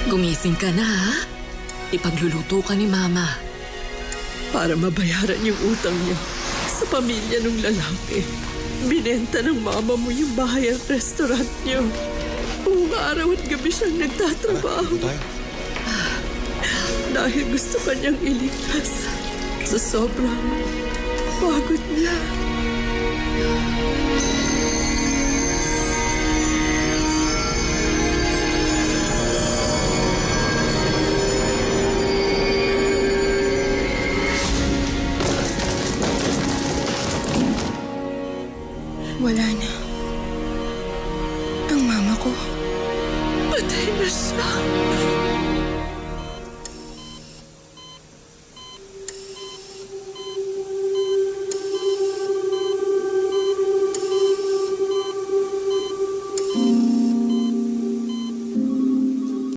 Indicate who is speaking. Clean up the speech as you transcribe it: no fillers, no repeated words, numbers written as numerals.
Speaker 1: Gumising ka na, ha? Ipagluluto ka ni Mama.
Speaker 2: Para mabayaran yung utang niya sa pamilya ng lalaki. Binenta ng mama mo yung bahay at restaurant niyo. Buong araw at gabi siyang nagtatrabaho. Dahil gusto ka niyang iligtas sa sobrang pagod niya.